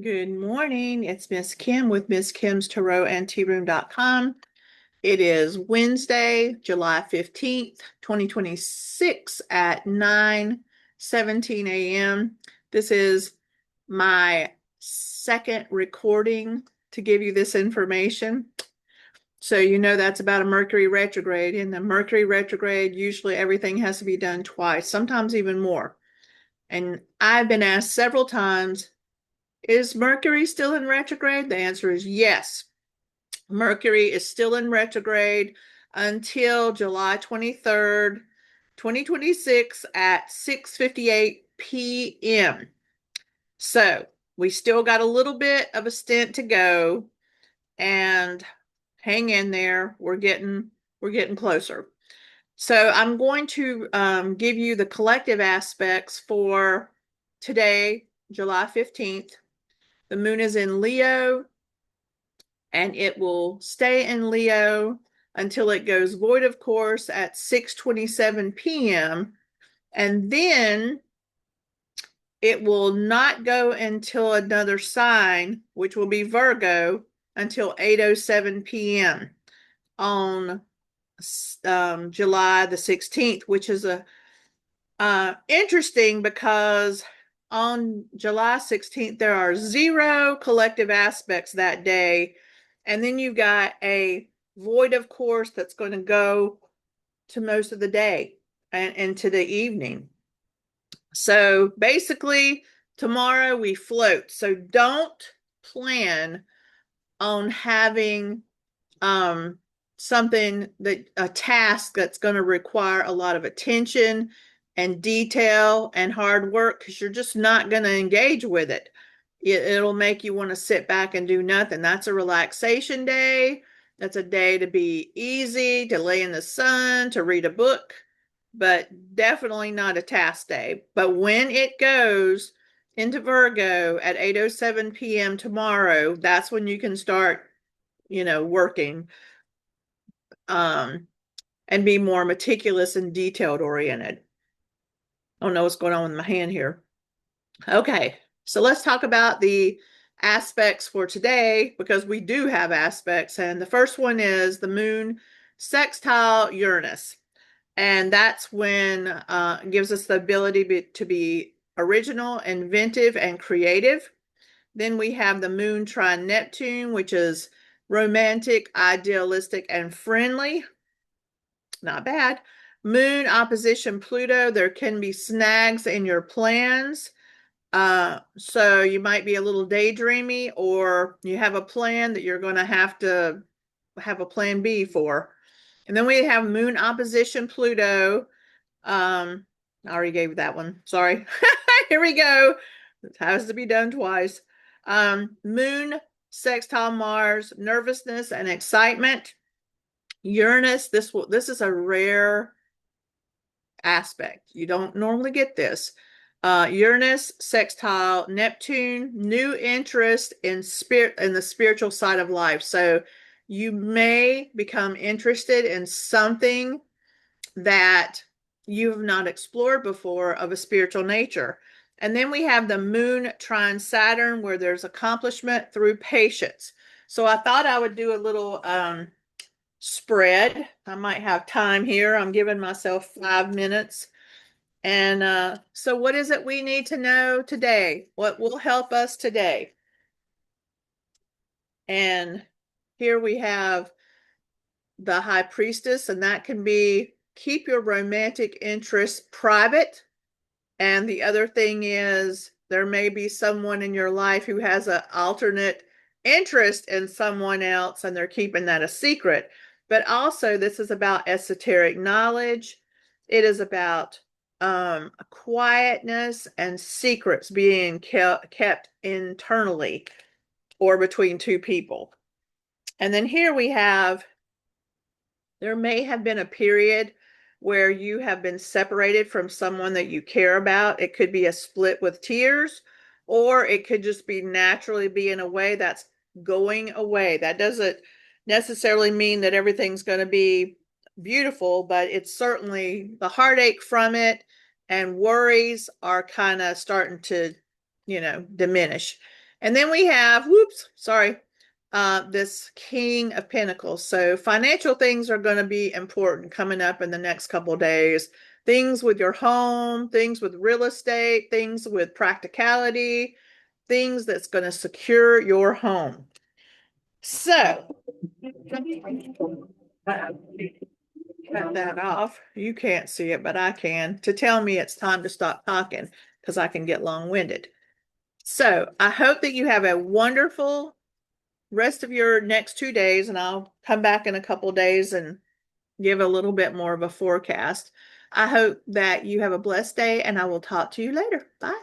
Good morning. It's Miss Kim with Miss Kim's Tarot and Tearoom.com. It is Wednesday, July 15th, 2026 at 9:17 a.m. This is my second recording to give you this information. So you know that's about a Mercury retrograde. In the Mercury retrograde, usually everything has to be done twice, sometimes even more. And I've been asked several times, is Mercury still in retrograde? The answer is yes. Mercury is still in retrograde until July 23rd, 2026 at 6:58 p.m. So we still got a little bit of a stint to go, and hang in there. We're getting closer. So I'm going to give you the collective aspects for today, July 15th. The moon is in Leo, and it will stay in Leo until it goes void of course at 6:27 p.m. And then it will not go until another sign, which will be Virgo, until 8:07 p.m. on July the 16th, which is interesting because on July 16th, there are 0 collective aspects that day. And then you've got a void of course that's going to go to most of the day and into the evening. So basically, tomorrow we float. So don't plan on having um, something that a task that's going to require a lot of attention and detail and hard work, because you're just not going to engage with it. It'll make you want to sit back and do nothing. That's a relaxation day. That's a day to be easy, to lay in the sun, to read a book, but definitely not a task day. But when it goes into Virgo at 8:07 p.m. tomorrow, that's when you can start, working um, and be more meticulous and detailed oriented. I don't know what's going on with my hand here. Okay, so let's talk about the aspects for today, because we do have aspects. And the first one is the moon sextile Uranus. And that's when it gives us the ability to be original, inventive, and creative. Then we have the moon trine Neptune, which is romantic, idealistic, and friendly. Not bad. Moon opposition Pluto, there can be snags in your plans. So you might be a little daydreamy, or you have a plan that you're going to have a plan B for. And then we have moon opposition Pluto. I already gave that one. Sorry. Here we go. It has to be done twice. Moon sextile Mars, nervousness and excitement. Uranus, this is a rare aspect. You don't normally get this. Uranus sextile Neptune, new interest in the spiritual side of life. So you may become interested in something that you have not explored before of a spiritual nature. And then we have the moon trine Saturn, where there's accomplishment through patience. So I thought I would do a little spread. I might have time here. I'm giving myself 5 minutes. And so what is it we need to know today? What will help us today? And here we have the High Priestess, and that can be keep your romantic interests private. And the other thing is, there may be someone in your life who has an alternate interest in someone else, and they're keeping that a secret. But also, this is about esoteric knowledge. It is about quietness and secrets being kept internally or between two people. And then here we have, there may have been a period where you have been separated from someone that you care about. It could be a split with tears, or it could just be naturally be in a way that's going away. That doesn't necessarily mean that everything's going to be beautiful, but it's certainly the heartache from it and worries are kind of starting to, diminish. And then we have, whoops, sorry, this King of Pentacles. So financial things are going to be important coming up in the next couple of days. Things with your home, things with real estate, things with practicality, things that's going to secure your home. So, cut that off. You can't see it, but I can, to tell me it's time to stop talking because I can get long-winded. So I hope that you have a wonderful rest of your next 2 days, and I'll come back in a couple days and give a little bit more of a forecast. I hope that you have a blessed day, and I will talk to you later. Bye.